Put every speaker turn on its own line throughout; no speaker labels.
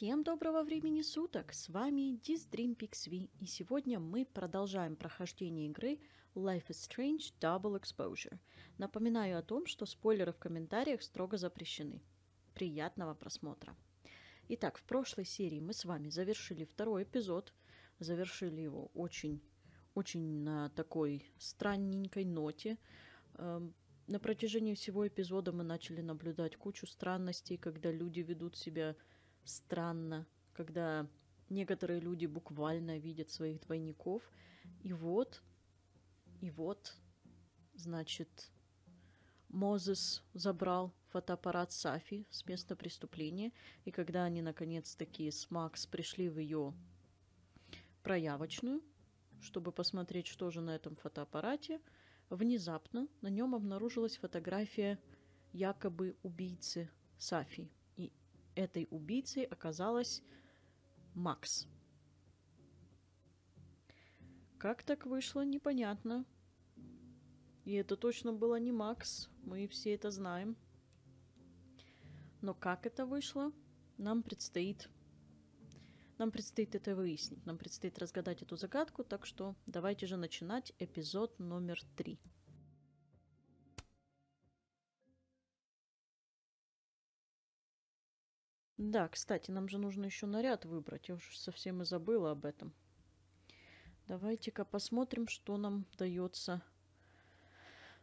Всем доброго времени суток! С вами DreamPixV, и сегодня мы продолжаем прохождение игры Life is Strange Double Exposure. Напоминаю о том, что спойлеры в комментариях строго запрещены. Приятного просмотра! Итак, в прошлой серии мы с вами завершили второй эпизод. Завершили его очень на такой странненькой ноте. На протяжении всего эпизода мы начали наблюдать кучу странностей, когда люди ведут себя странно, когда некоторые люди буквально видят своих двойников. И вот, значит, Мозес забрал фотоаппарат Сафи с места преступления, и когда они наконец-таки с Макс пришли в ее проявочную, чтобы посмотреть, что же на этом фотоаппарате, внезапно на нем обнаружилась фотография якобы убийцы Сафи. И этой убийцей оказалась Макс. Как так вышло, непонятно. И это точно была не Макс, мы все это знаем. Но как это вышло, нам предстоит это выяснить. Нам предстоит разгадать эту загадку, так что давайте же начинать эпизод номер 3. Да, кстати, нам же нужно еще наряд выбрать. Я уже совсем и забыла об этом. Давайте-ка посмотрим, что нам дается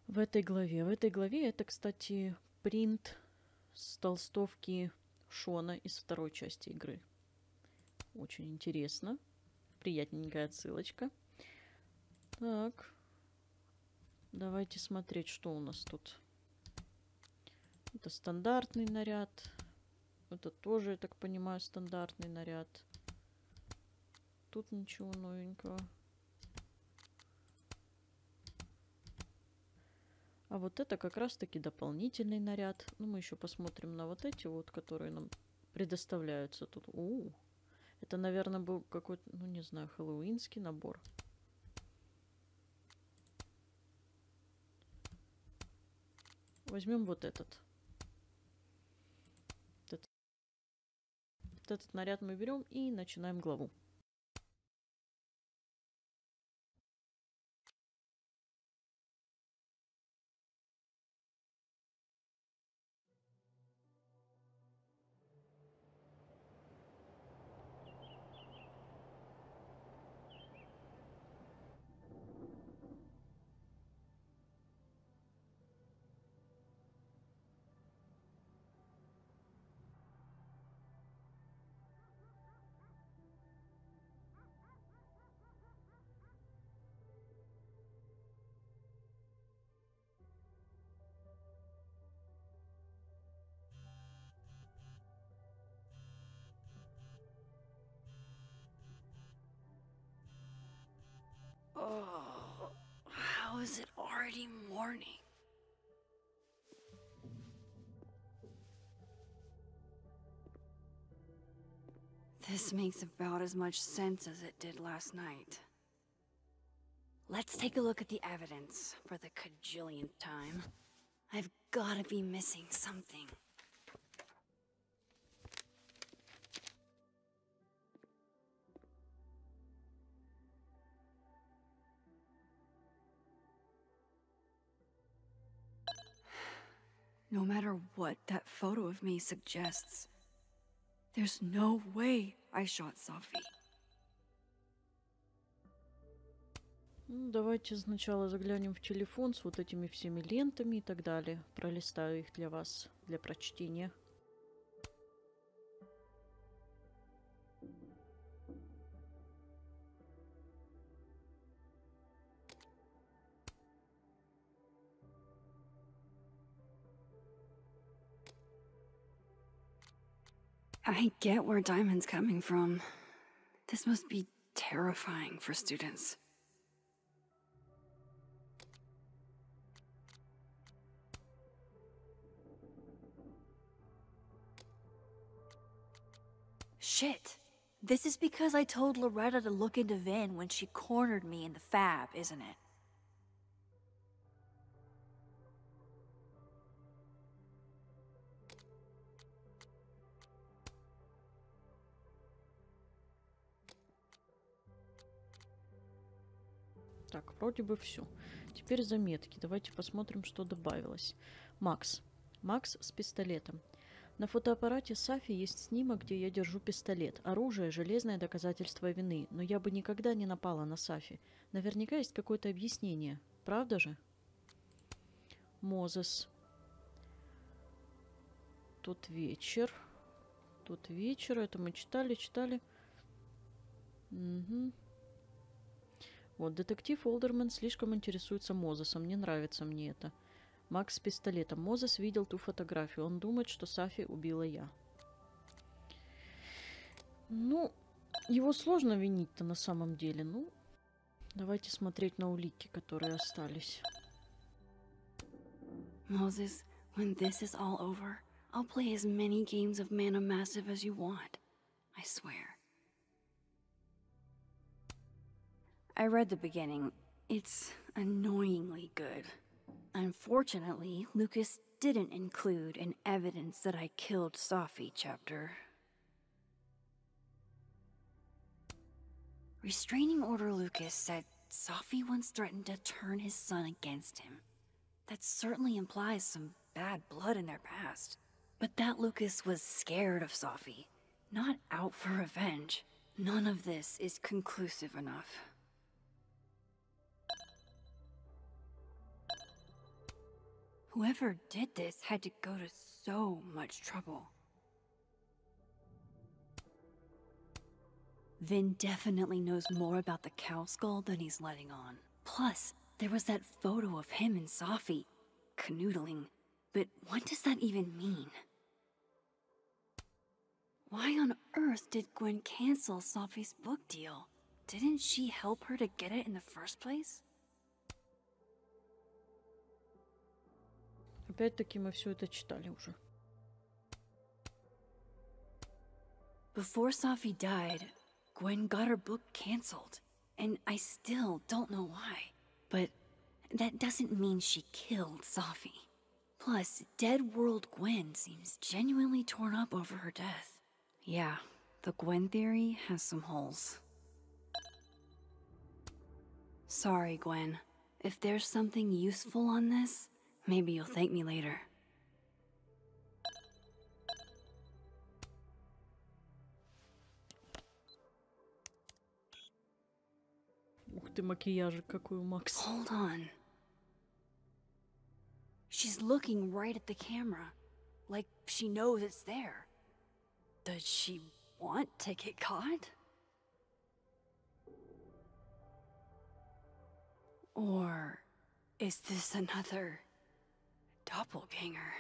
в этой главе. В этой главе это, кстати, принт с толстовки Шона из второй части игры. Очень интересно. Приятненькая отсылочка. Так. Давайте смотреть, что у нас тут. Это стандартный наряд. Это тоже, я так понимаю, стандартный наряд. Тут ничего новенького. А вот это как раз-таки дополнительный наряд. Ну, мы еще посмотрим на вот эти вот, которые нам предоставляются тут. Это, наверное, был какой-то, ну, не знаю, хэллоуинский набор. Возьмем вот этот. Вот этот наряд мы берем и начинаем главу.
Oh, how is it already morning? This makes about as much sense as it did last night. Let's take a look at the evidence for the cajillionth time. I've gotta be missing something. No matter what that photo of me suggests, there's no way I shot Sophie.
Ну, давайте сначала заглянем в телефон с вот этими всеми лентами и так далее. Пролистаю их для вас, для прочтения.
I get where Diamond's coming from. This must be terrifying for students. Shit! This is because I told Loretta to look into Vin when she cornered me in the fab, isn't it?
Так, вроде бы все. Теперь заметки. Давайте посмотрим, что добавилось. Макс. Макс с пистолетом. На фотоаппарате Сафи есть снимок, где я держу пистолет. Оружие – железное доказательство вины. Но я бы никогда не напала на Сафи. Наверняка есть какое-то объяснение. Правда же? Мозес. Тот вечер. Тот вечер. Это мы читали. Угу. Вот, детектив Олдерман слишком интересуется Мозесом. Не нравится мне это. Макс с пистолетом. Мозес видел ту фотографию. Он думает, что Сафи убила я. Ну, его сложно винить-то на самом деле. Ну, давайте смотреть на улики, которые остались.
Moses, when this is all over, I'll play as many games of Mana Massive as you want. I swear. I read the beginning. It's annoyingly good. Unfortunately, Lucas didn't include an evidence that I killed Safi chapter. Restraining Order Lucas said Safi once threatened to turn his son against him. That certainly implies some bad blood in their past. But that Lucas was scared of Safi, not out for revenge. None of this is conclusive enough. Whoever did this had to go to so much trouble. Vin definitely knows more about the cow skull than he's letting on. Plus, there was that photo of him and Safi canoodling. But what does that even mean? Why on earth did Gwen cancel Safi's book deal? Didn't she help her to get it in the first place?
Опять-таки мы все это читали уже.
Before Safi died, Gwen got her book canceled. And I still don't know why. But that doesn't mean she killed Safi. Plus, Dead World Gwen seems genuinely torn up over her death. Yeah, the Gwen theory has some holes. Sorry, Gwen. If there's something useful on this, maybe you'll thank me later.
Ух ты, макияжик какой у Макса.
Hold on. She's looking right at the camera, like she knows it's there. Does she want to get caught? Or is this another doppelganger?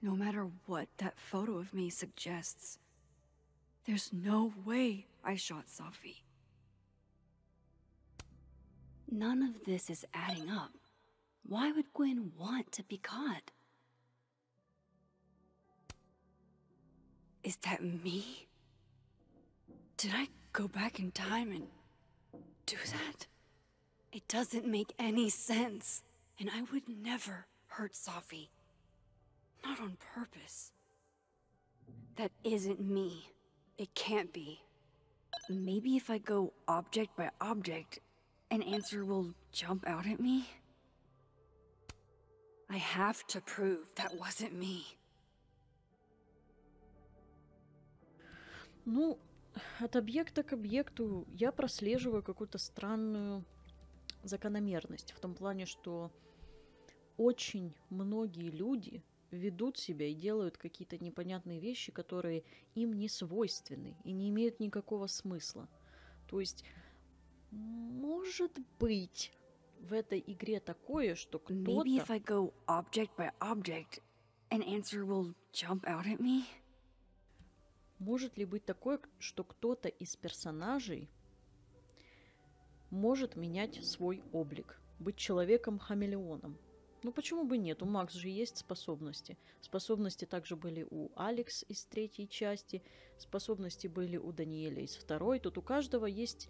No matter what that photo of me suggests, there's no way I shot Safi. None of this is adding up. Why would Gwen want to be caught? Is that me? Did I go back in time and do that? It doesn't make any sense. And I would never hurt Safi. Not on purpose. That isn't me. It can't be. Maybe if I go object by object, an answer will jump out at me? I have to prove that wasn't me.
Ну, от объекта к объекту я прослеживаю какую-то странную закономерность. В том плане, что очень многие люди ведут себя и делают какие-то непонятные вещи, которые им не свойственны и не имеют никакого смысла. То есть, может быть, в этой игре такое, что кто-то...
Maybe if I go object by object, an answer will jump out at me?
Может ли быть такое, что кто-то из персонажей может менять свой облик, быть человеком-хамелеоном? Ну почему бы нет? У Макс же есть способности. Способности также были у Алекс из 3-й части, способности были у Даниэля из 2-й. Тут у каждого есть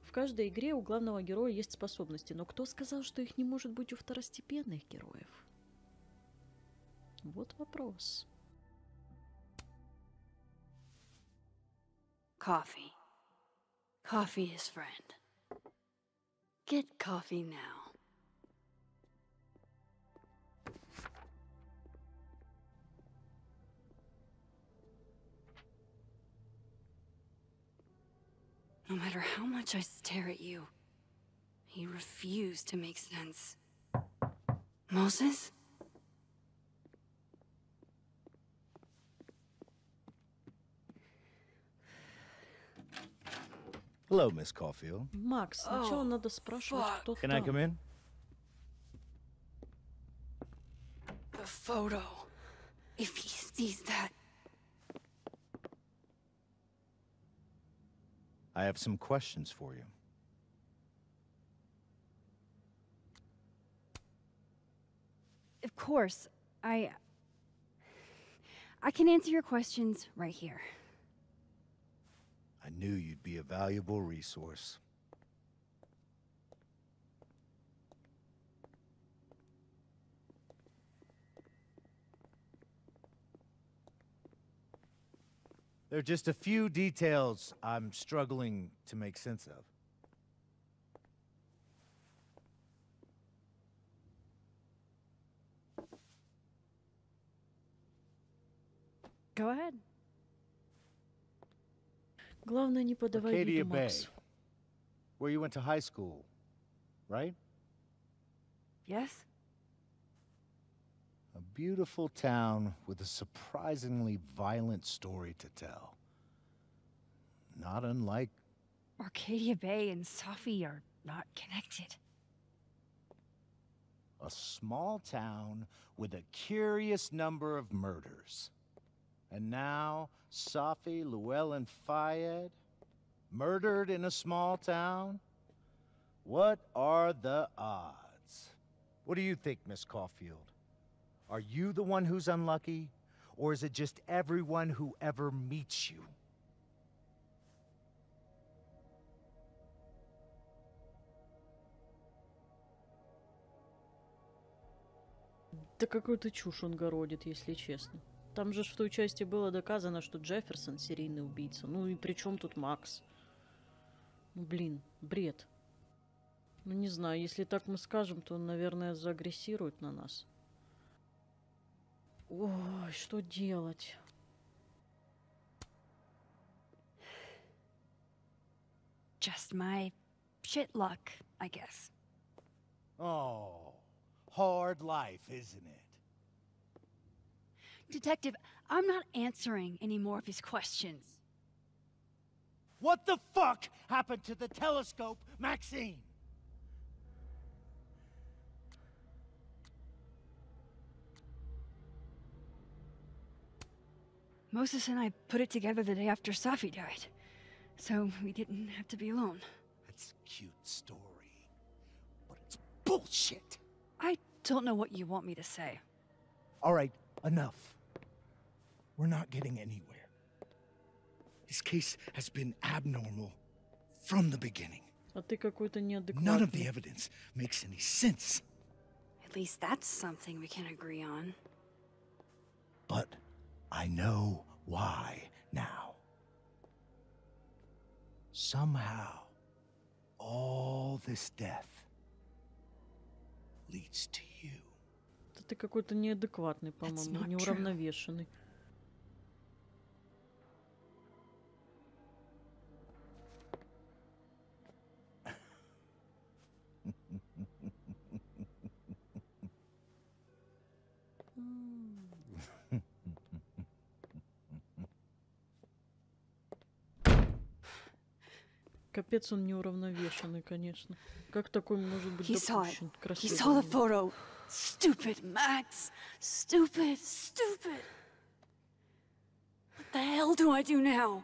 В каждой игре у главного героя есть способности, но кто сказал, что их не может быть у второстепенных героев? Вот вопрос.
Coffee. Coffee is friend. Get coffee now. No matter how much I stare at you, you refuse to make sense. Moses?
Hello, Miss Caulfield.
Макс, сначала надо спрашивать, кто
Can I come in?
The photo. If he sees that.
I have some questions for you.
Of course. I can answer your questions right here.
I knew you'd be a valuable resource. There are just a few details I'm struggling to make sense of.
Go ahead.
Главное, не подавай
Arcadia
виду,
Bay,
Макс.
where you went to high school, right?
Yes?
A beautiful town with a surprisingly violent story to tell. Not unlike...
Arcadia Bay and Safi are not connected.
A small town with a curious number of murders. And now, Safi, Llewellyn Fayed, murdered in a small town? What are the odds? What do you think, Miss Caulfield? Are you the one who's unlucky? Or is it just everyone who ever meets you?
Да какую-то чушь он городит, если честно. Там же в той части было доказано, что Джефферсон серийный убийца. Ну и при чем тут Макс? Ну блин, бред. Ну не знаю, если так мы скажем, то он, наверное, заагрессирует на нас. Ой, что делать?
Just my shit luck, I guess.
Oh, hard life, isn't it?
Detective, I'm not answering any more of his questions.
What the fuck happened to the telescope, Maxine?
Moses and I put it together the day after Safi died, so we didn't have to be alone.
It's a cute story, but it's bullshit.
I don't know what you want me to say.
All right, enough. We're not getting anywhere. This case has been abnormal from the beginning.
А ты какой-то
None of the
неадекватный.
evidence makes any sense.
At least that's something we can agree on.
But I know why now. Somehow, all this death leads to you.
Да ты какой-то неадекватный,
That's
по-моему,
not true.
неуравновешенный. Капец он неуравновешенный, конечно. Как такой может быть
He saw it.
допущен к
He saw the
расследованию?
photo. Stupid, Max. Stupid, stupid. What the hell do I do now?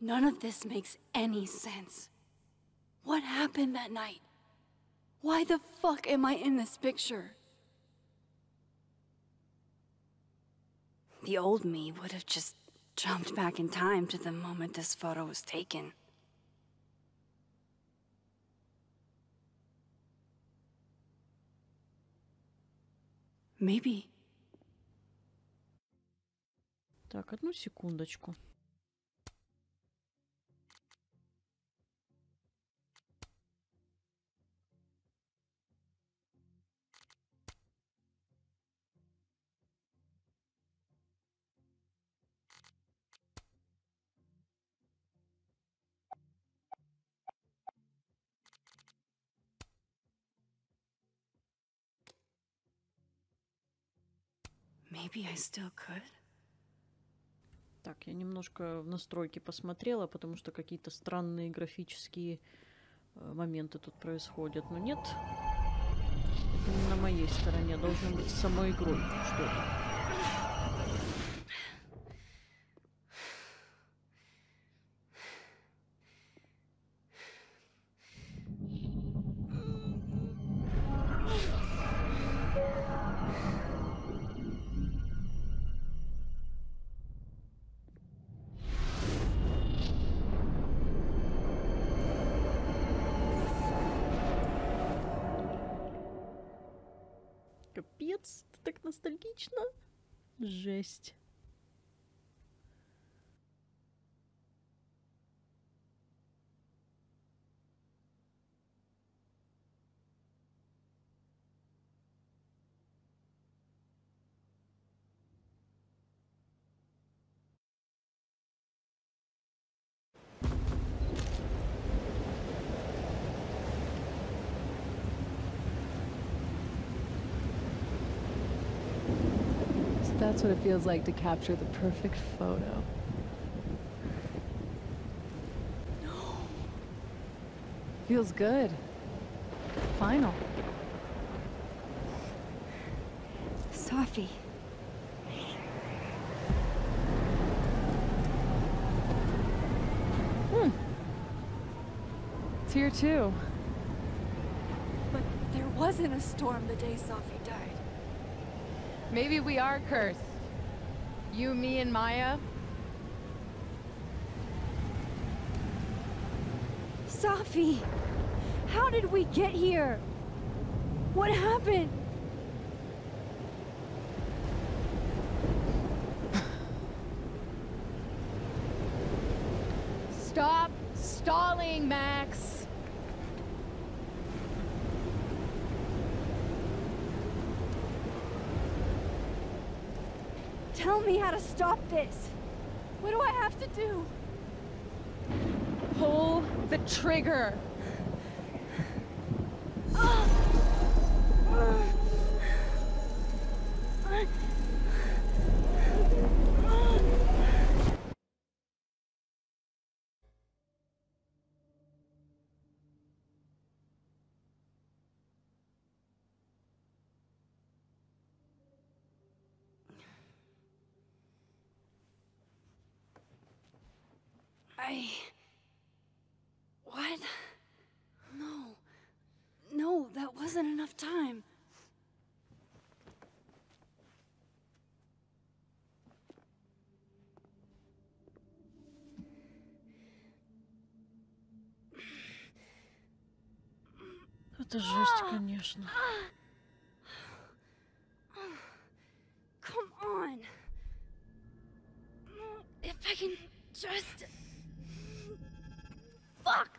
None of this makes any sense. What happened that night? Why the fuck am I in this picture? The old me would have just jumped back in time to the moment this photo was taken. Maybe.
Так, одну секундочку.
Maybe I still could.
Так, я немножко в настройки посмотрела, потому что какие-то странные графические моменты тут происходят. Но нет, это не на моей стороне. Должно быть с самой игрой что-то. Капец, это так ностальгично. Жесть.
That's what it feels like to capture the perfect photo.
No.
Feels good. Final.
Sophie.
It's here too.
But there wasn't a storm the day Sophie died.
Maybe we are cursed. You, me, and Maya.
Sophie! How did we get here? What happened?
Stop stalling, Max.
Tell me how to stop this. What do I have to do?
Pull the trigger.
What? No. No, that wasn't enough time.
Это жесть, конечно.
Come on. If I can just... Fuck!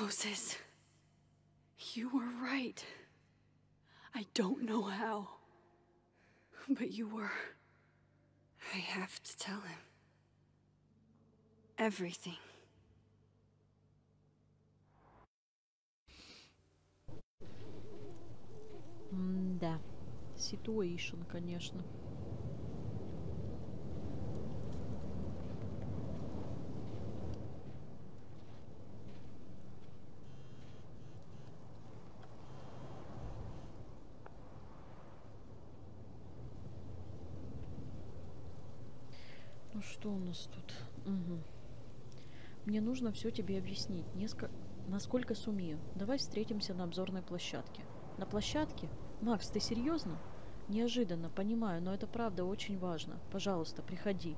Moses, you were right. I don't know how, but you were. I have to tell him everything.
Да, ситуэйшн, конечно. Ну Что у нас тут? Угу. Мне нужно все тебе объяснить, насколько сумею. Давай встретимся на обзорной площадке. На площадке? Макс, ты серьезно? Неожиданно, понимаю, но это правда очень важно. Пожалуйста, приходи.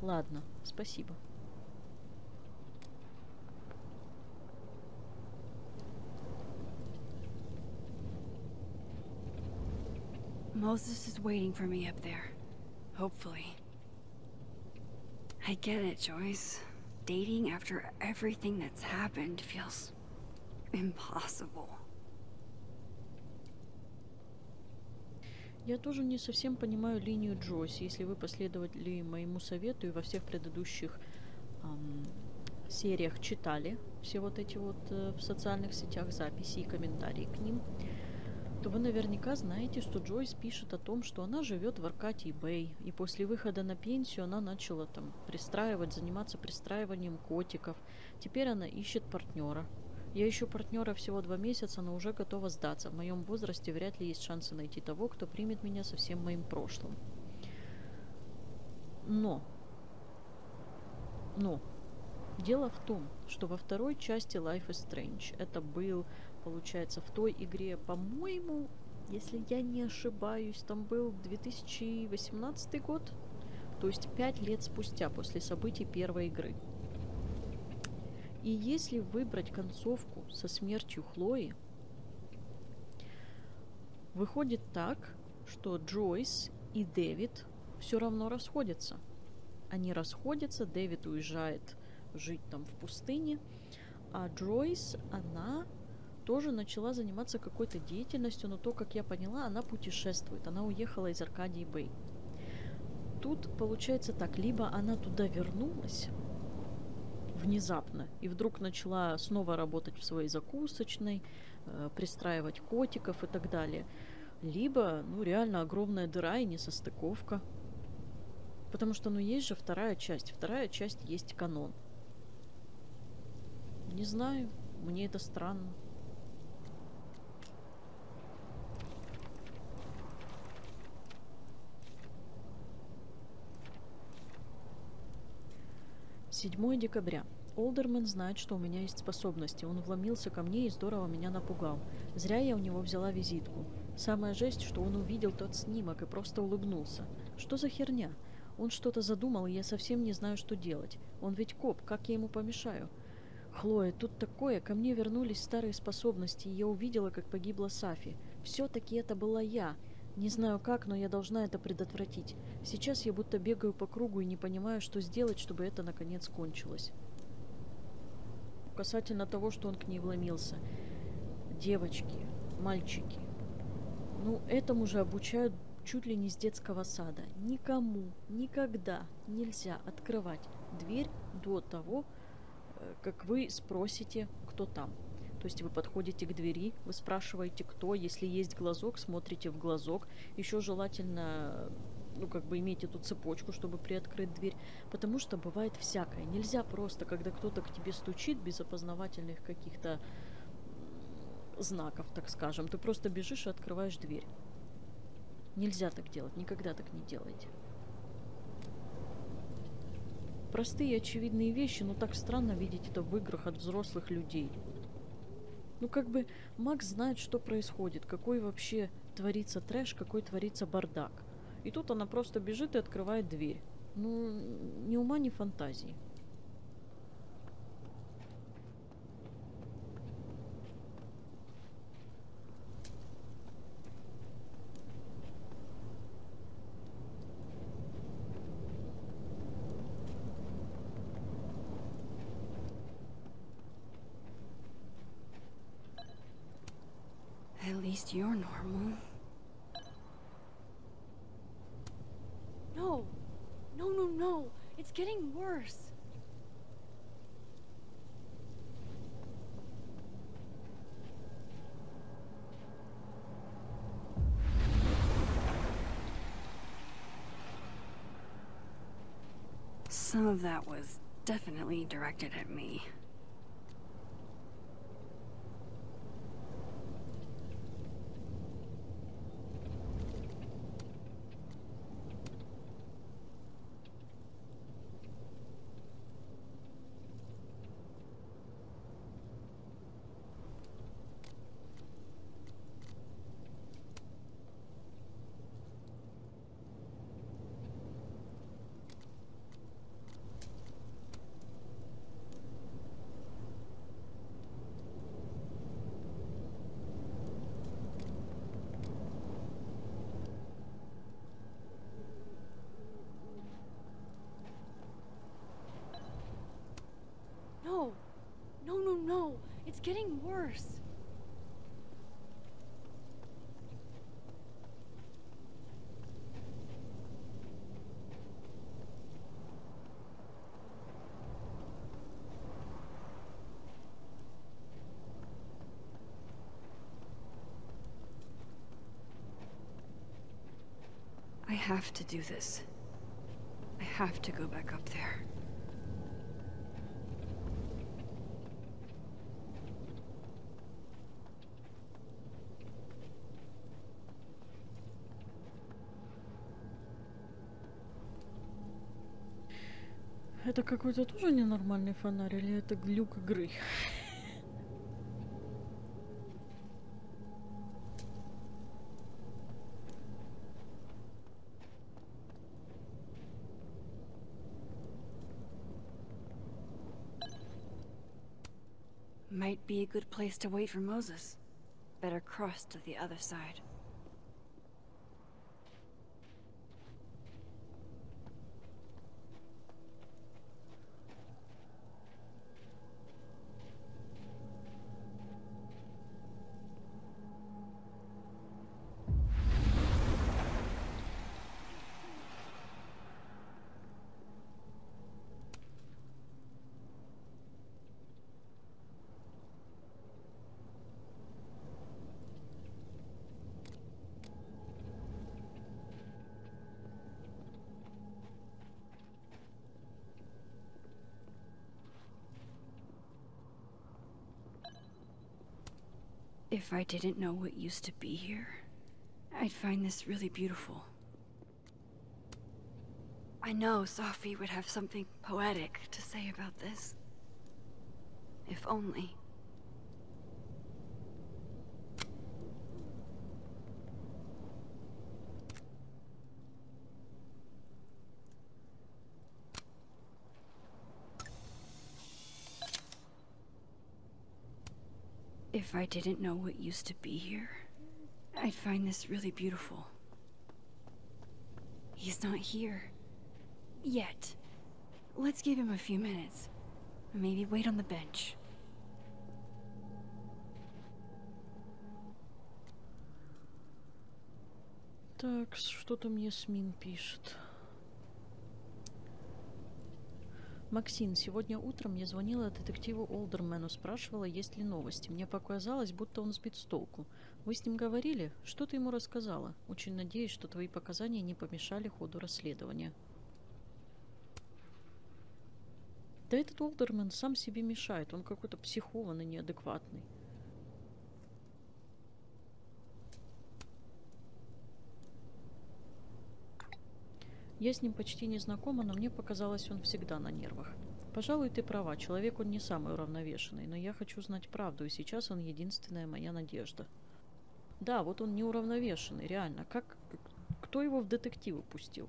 Ладно, спасибо.
Moses is waiting for me up there. Hopefully. I get it, Joyce. Dating after everything that's happened feels impossible.
Я тоже не совсем понимаю линию Джойс. Если вы последовали моему совету и во всех предыдущих сериях читали все вот эти вот в социальных сетях записи и комментарии к ним, то вы наверняка знаете, что Джойс пишет о том, что она живет в Аркадии Бэй, и после выхода на пенсию она начала там заниматься пристраиванием котиков. Теперь она ищет партнера. Я ищу партнера всего 2 месяца, но уже готова сдаться. В моем возрасте вряд ли есть шансы найти того, кто примет меня со всем моим прошлым. Но дело в том, что во второй части Life is Strange, это был, получается, в той игре, по-моему, если я не ошибаюсь, там был 2018 год, то есть 5 лет спустя после событий первой игры. И если выбрать концовку со смертью Хлои, выходит так, что Джойс и Дэвид все равно расходятся. Они расходятся, Дэвид уезжает жить там в пустыне, а Джойс, она тоже начала заниматься какой-то деятельностью, но то, как я поняла, она путешествует, она уехала из Аркадии Бэй. Тут получается так, либо она туда вернулась внезапно и вдруг начала снова работать в своей закусочной, пристраивать котиков и так далее, либо, реально огромная дыра и несостыковка. Потому что, есть же вторая часть есть канон. Не знаю, мне это странно. «7 декабря. Олдермен знает, что у меня есть способности. Он вломился ко мне и здорово меня напугал. Зря я у него взяла визитку. Самая жесть, что он увидел тот снимок и просто улыбнулся. Что за херня? Он что-то задумал, и я совсем не знаю, что делать. Он ведь коп, как я ему помешаю? Хлоя, тут такое, ко мне вернулись старые способности, и я увидела, как погибла Сафи. Все-таки это была я. Не знаю как, но я должна это предотвратить. Сейчас я будто бегаю по кругу и не понимаю, что сделать, чтобы это наконец кончилось». Касательно того, что он к ней вломился. Девочки, мальчики, этому же обучают чуть ли не с детского сада. Никому никогда нельзя открывать дверь до того, как вы спросите, кто там. То есть вы подходите к двери, вы спрашиваете, кто. Если есть глазок, смотрите в глазок. Еще желательно, иметь эту цепочку, чтобы приоткрыть дверь. Потому что бывает всякое. Нельзя просто, когда кто-то к тебе стучит, без опознавательных каких-то знаков, так скажем, ты просто бежишь и открываешь дверь. Нельзя так делать, никогда так не делайте. Простые очевидные вещи, но так странно видеть это в играх от взрослых людей. Макс знает, что происходит, какой вообще творится трэш, какой творится бардак. И тут она просто бежит и открывает дверь. Ни ума, ни фантазии.
At least you're normal. No! No! It's getting worse! Some of that was definitely directed at me. It's getting worse. I have to do this. I have to go back up there.
Это какой-то тоже ненормальный фонарь или это глюк игры?
Might be a good place to wait for Moses. Better cross to the other side. If I didn't know what used to be here, I'd find this really beautiful. I know Sophie would have something poetic to say about this. If only. If I didn't know what used to be here, I'd find this really beautiful. He's not here. Yet. Let's give him a few minutes. Maybe wait on the bench.
Так, что-то мне СМИН пишет. Максим, сегодня утром я звонила детективу Олдермену, спрашивала, есть ли новости. Мне показалось, будто он сбит с толку. Вы с ним говорили? Что ты ему рассказала? Очень надеюсь, что твои показания не помешали ходу расследования. Да этот Олдермен сам себе мешает. Он какой-то психованный, неадекватный. Я с ним почти не знакома, но мне показалось, он всегда на нервах. Пожалуй, ты права, человек он не самый уравновешенный, но я хочу знать правду, и сейчас он единственная моя надежда. Да, вот он неуравновешенный, реально. Кто его в детективы пустил?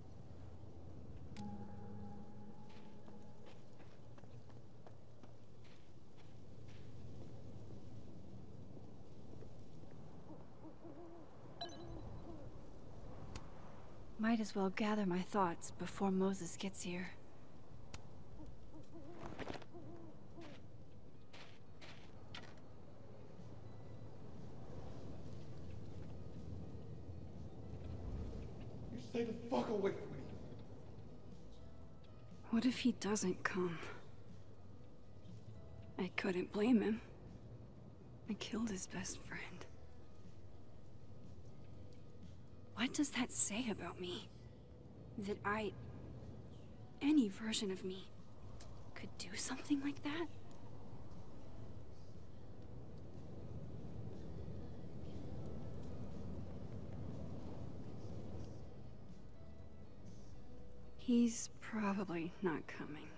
Might as well gather my thoughts before Moses gets here.
You stay the fuck away from me.
What if he doesn't come? I couldn't blame him. I killed his best friend. What does that say about me? That any version of me, could do something like that? He's probably not coming.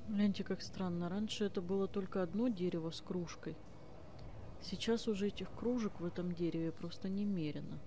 Гляньте, как странно. Раньше это было только одно дерево с кружкой. Сейчас уже этих кружек в этом дереве просто немерено.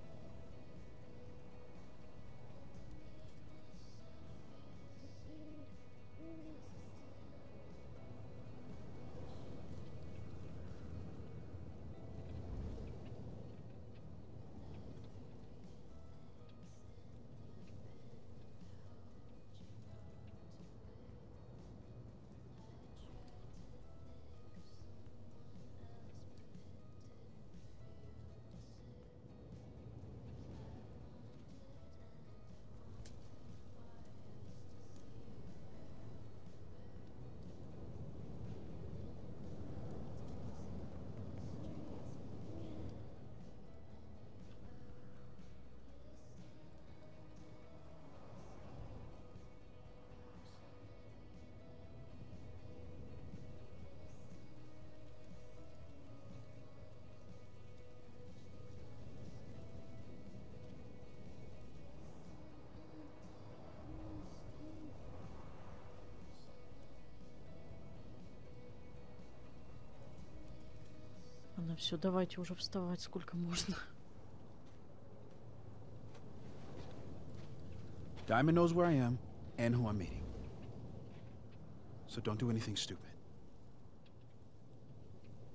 все, давайте уже вставать, сколько можно.
Diamond knows where I am and who I'm meeting. So don't do anything stupid.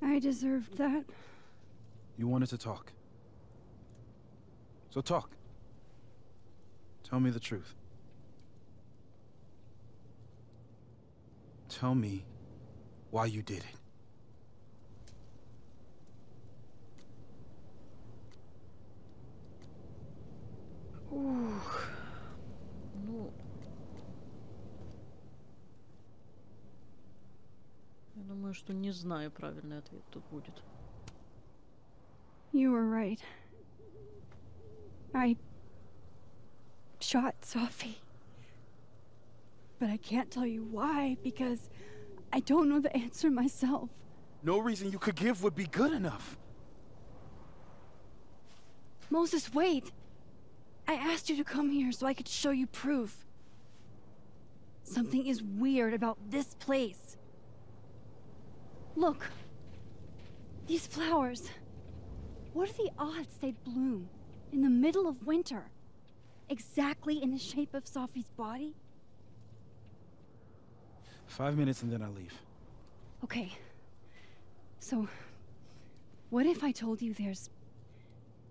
I deserved that.
You wanted to talk. So talk. Tell me the truth. Tell me why you did it.
Ух. Ну... Я думаю, что не знаю, правильный ответ тут будет.
You were right. I shot Sophie. But I can't tell you why, because I don't know the answer myself.
No reason you could give would be good enough.
Moses, wait! I asked you to come here so I could show you proof. Something is weird about this place. Look. These flowers. What are the odds they'd bloom in the middle of winter? Exactly in the shape of Sophie's body?
5 minutes and then I leave.
Okay. So, what if I told you there's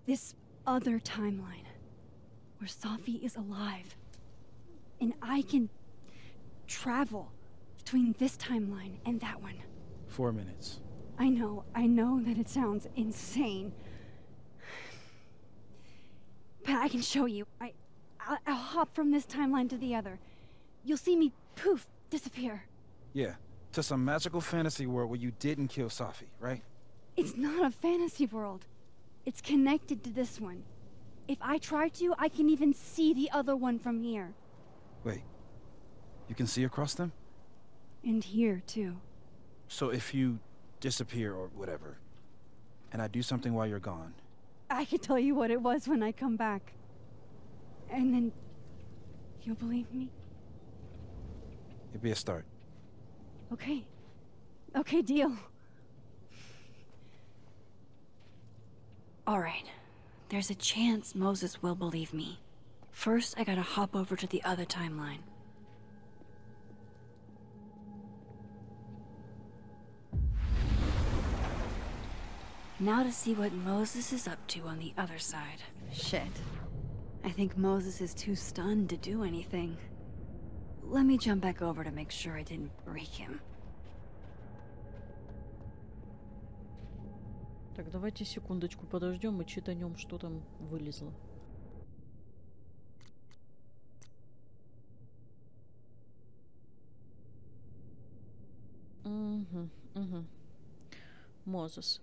this other timeline where Sophie is alive and I can travel between this timeline and that one?
4 minutes.
I know that it sounds insane. But I can show you. I'll hop from this timeline to the other. You'll see me, poof, disappear.
Yeah, to some magical fantasy world where you didn't kill Sophie, right?
It's not a fantasy world. It's connected to this one. If I try to, I can even see the other one from here.
Wait, you can see across them?
And here, too.
So if you disappear or whatever, and I do something while you're gone...
I can tell you what it was when I come back. And then... you'll believe me?
It'd be a start.
Okay. Okay, deal. Alright. There's a chance Moses will believe me. First, I gotta hop over to the other timeline. Now to see what Moses is up to on the other side. Shit. I think Moses is too stunned to do anything. Let me jump back over to make sure I didn't break him.
Так, давайте секундочку подождем и читанем, что там вылезло. Мозес.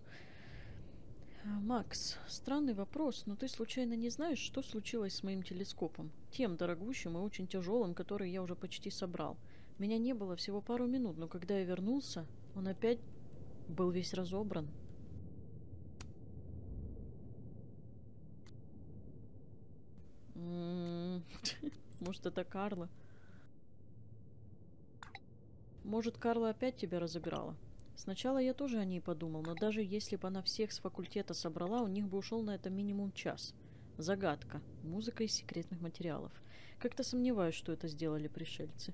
Макс, странный вопрос, но ты случайно не знаешь, что случилось с моим телескопом? Тем дорогущим и очень тяжелым, который я уже почти собрал. Меня не было всего пару минут, но когда я вернулся, он опять был весь разобран. Может, это Карла? Может, Карла опять тебя разыграла? Сначала я тоже о ней подумал, но даже если бы она всех с факультета собрала, у них бы ушел на это минимум час. Загадка. Музыка из секретных материалов. Как-то сомневаюсь, что это сделали пришельцы.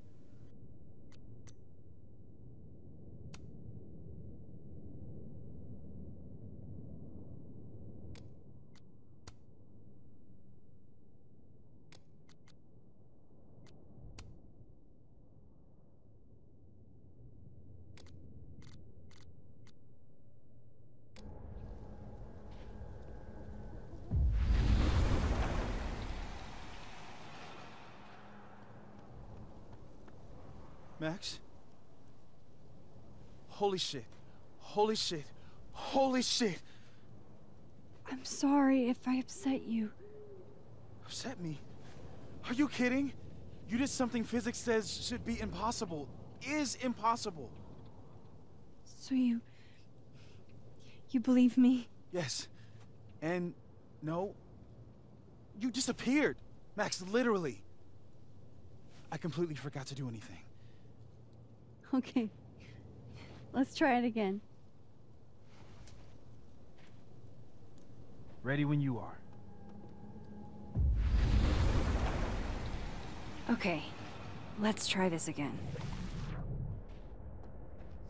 Max? Holy shit. Holy shit. Holy shit!
I'm sorry if I upset you.
Upset me? Are you kidding? You did something physics says should be impossible. Is impossible.
So you believe me?
Yes. And no. You disappeared. Max, literally. I completely forgot to do anything.
Okay. Let's try it again.
Ready when you are.
Okay, let's try this again.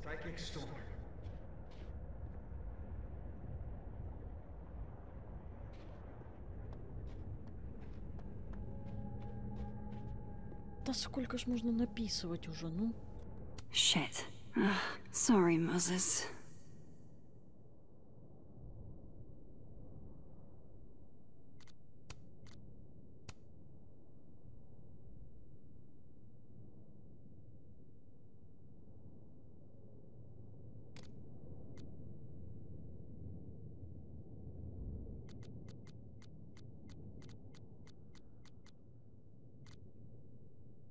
Psychic storm.
Да сколько ж можно написывать уже, ну?
Shit. Sorry, Moses.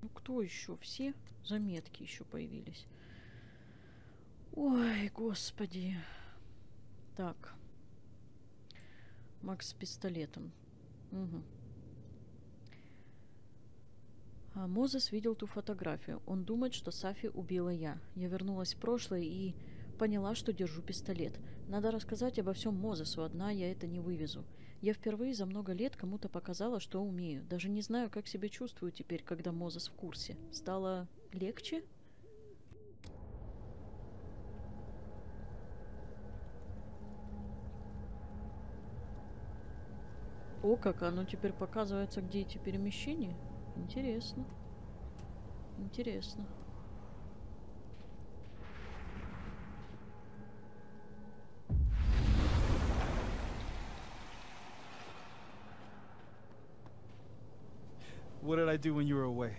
Ну кто еще? Все заметки еще появились. Ой, господи. Так. Макс с пистолетом. Угу. Мозес видел ту фотографию. Он думает, что Сафи убила я. Я вернулась в прошлое и поняла, что держу пистолет. Надо рассказать обо всем Мозесу, одна я это не вывезу. Я впервые за много лет кому-то показала, что умею. Даже не знаю, как себя чувствую теперь, когда Мозес в курсе. Стало легче? О, как оно теперь показывается, где эти перемещения? Интересно. Интересно.
What did I do when you were away?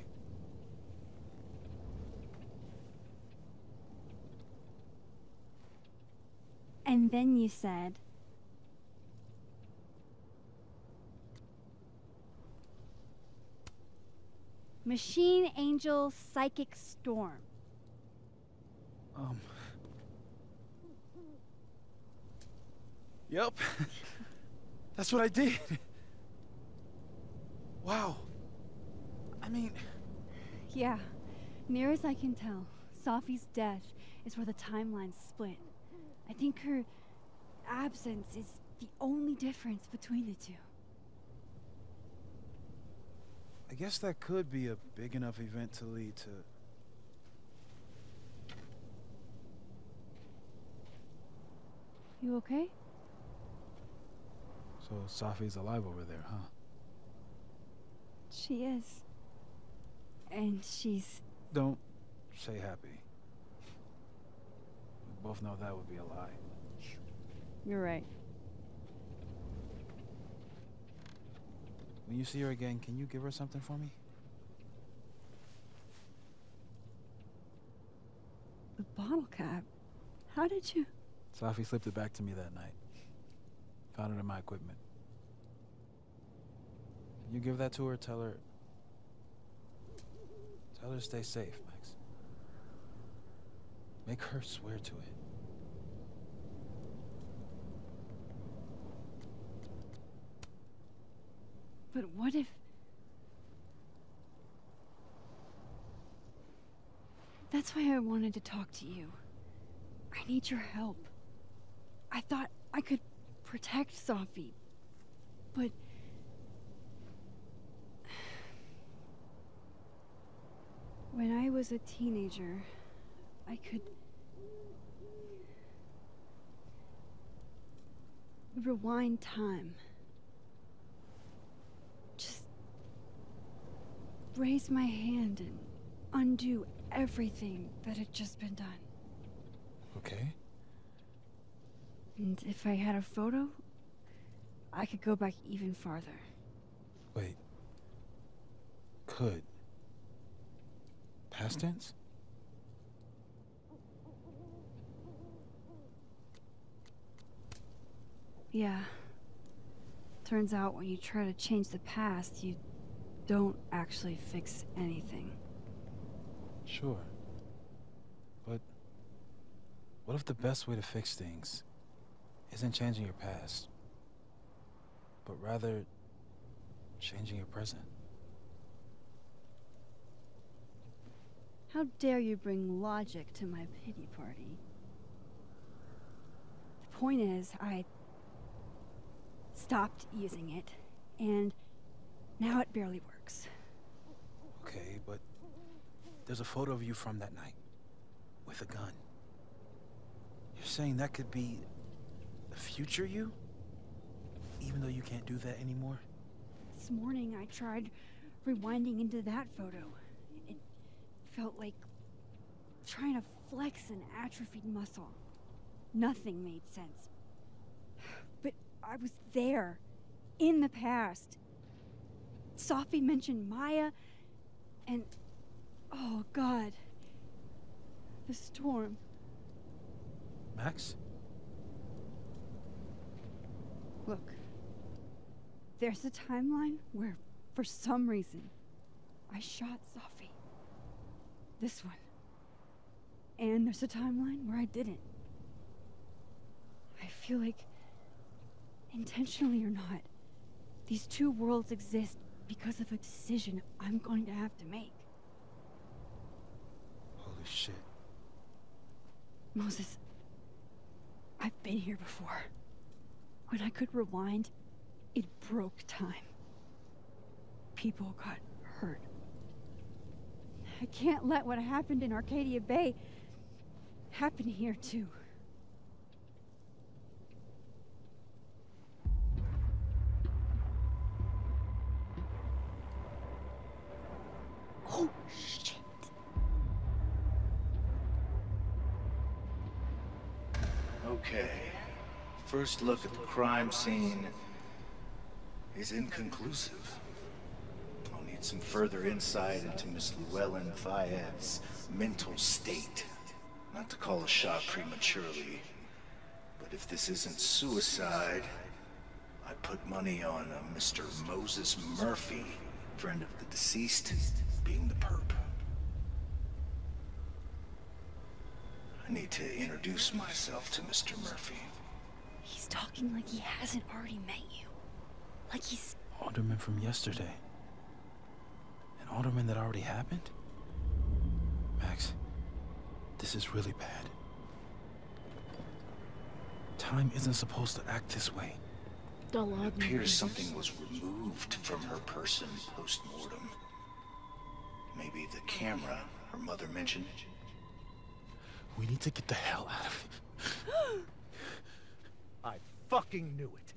And then you said... Machine Angel Psychic Storm.
Yep. That's what I did. Wow. I mean...
Yeah, near as I can tell, Sophie's death is where the timelines split. I think her absence is the only difference between the two.
I guess that could be a big enough event to lead to...
You okay?
So Sophie's alive over there, huh?
She is. And she's...
Don't say happy. We both know that would be a lie.
You're right.
When you see her again, can you give her something for me?
The bottle cap? How did you...
Sophie slipped it back to me that night. Found it in my equipment. Can you give that to her? Tell her to stay safe, Max. Make her swear to it.
But what if... That's why I wanted to talk to you. I need your help. I thought I could protect Sophie, but... When I was a teenager, I could... rewind time. Just... raise my hand and undo everything that had just been done.
Okay.
And if I had a photo, I could go back even farther.
Wait. Could. Past tense?
Yeah. Turns out when you try to change the past, you don't actually fix anything.
Sure. But what if the best way to fix things isn't changing your past, but rather changing your present?
How dare you bring logic to my pity party? The point is, stopped using it, and now it barely works.
Okay, but there's a photo of you from that night with a gun. You're saying that could be the future you? Even though you can't do that anymore?
This morning I tried rewinding into that photo. It felt like trying to flex an atrophied muscle. Nothing made sense. But I was there, in the past. Sophie mentioned Maya, and oh God, the storm.
Max?
Look, there's a timeline where, for some reason, I shot Sophie. This one. And there's a timeline where I didn't. I feel like, intentionally or not, these two worlds exist because of a decision I'm going to have to make.
Holy shit.
Moses, I've been here before. When I could rewind, it broke time. People got hurt. I can't let what happened in Arcadia Bay happen here too. Oh, shit.
Okay. First look at the crime scene is inconclusive. I'll need some further insight into Miss Llewellyn Fayette's mental state. Not to call a shot prematurely, but if this isn't suicide, I put money on a Mr. Moses Murphy, friend of the deceased, being the perp. I need to introduce myself to Mr. Murphy.
He's talking like he hasn't already met you. Like he's...
Alderman from yesterday. An alderman that already happened? Max, this is really bad. Time isn't supposed to act this way.
It appears something was removed from her person post-mortem. Maybe the camera her mother mentioned.
We need to get the hell out of here.
I fucking knew it.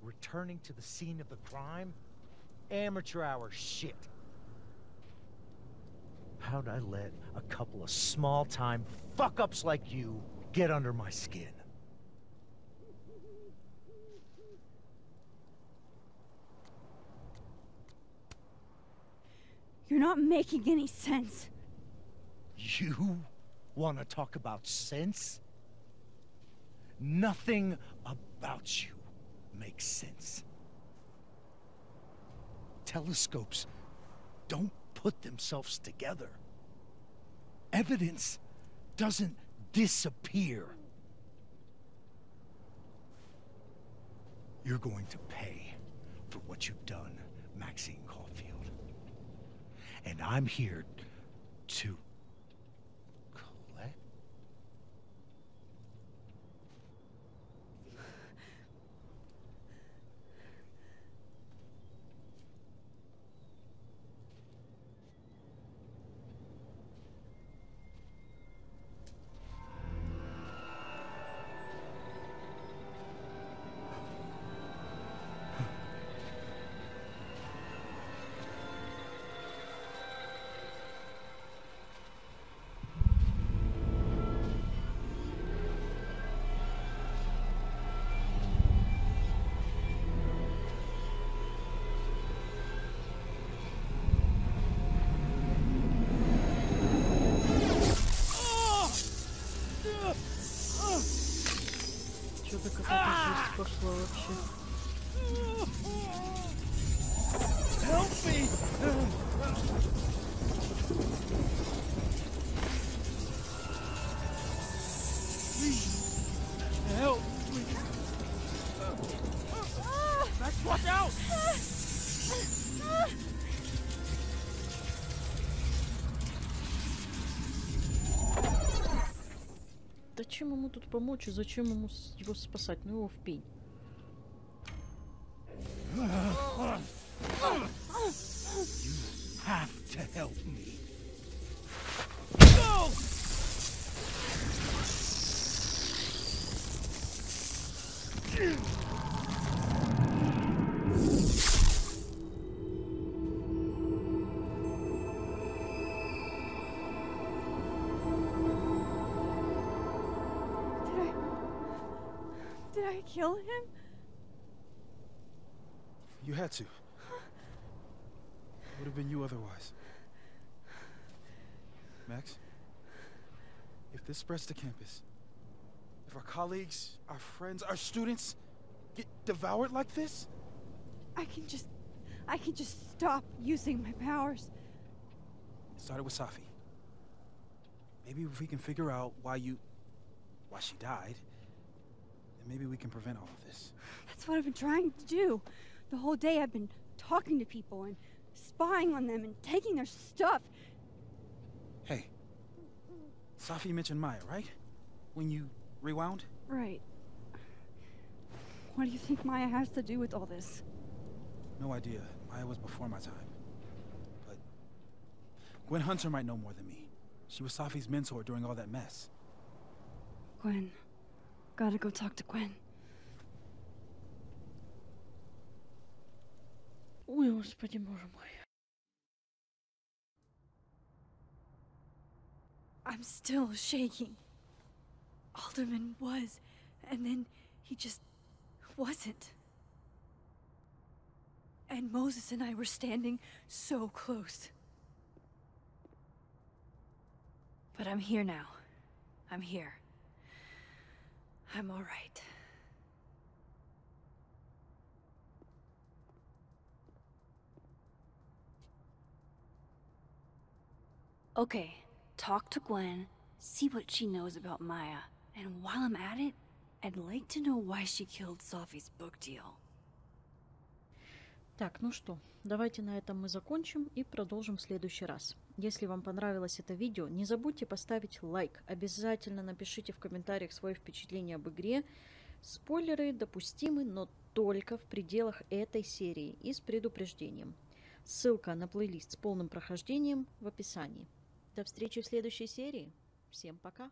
Returning to the scene of the crime? Amateur hour shit. How'd I let a couple of small-time fuck-ups like you get under my skin?
You're not making any sense.
You want to talk about sense? Nothing about you makes sense. Telescopes don't put themselves together. Evidence doesn't disappear. You're going to pay for what you've done, Maxine Caulfield. And I'm here to collect.
зачем ему тут помочь и зачем ему его спасать? Ну его в пень.
You have to help me. No!
Did I kill him?
You had to. It would have been you otherwise. Max, if this spreads to campus, if our colleagues, our friends, our students get devoured like this,
I can just stop using my powers.
it started with Safi. Maybe if we can figure out why she died, then maybe we can prevent all of this.
That's what I've been trying to do. The whole day I've been talking to people and spying on them and taking their stuff.
Hey, Safi mentioned Maya, right? When you rewound?
Right. What do you think Maya has to do with all this?
No idea. Maya was before my time. But Gwen Hunter might know more than me. She was Safi's mentor during all that mess.
Gwen. Gotta go talk to Gwen.
Ой, господи, боже мой.
I'm still shaking. Alderman was, and then he just wasn't. And Moses and I were standing so close. But I'm here now. I'm here. I'm all right. Okay, talk to Gwen, see what she knows about Maya, and while I'm at it, I'd like to know why she killed Safi's book deal.
Так, ну что, давайте на этом мы закончим и продолжим в следующий раз. Если вам понравилось это видео, не забудьте поставить лайк. Обязательно напишите в комментариях свое впечатление об игре. Спойлеры допустимы, но только в пределах этой серии и с предупреждением. Ссылка на плейлист с полным прохождением в описании. До встречи в следующей серии. Всем пока!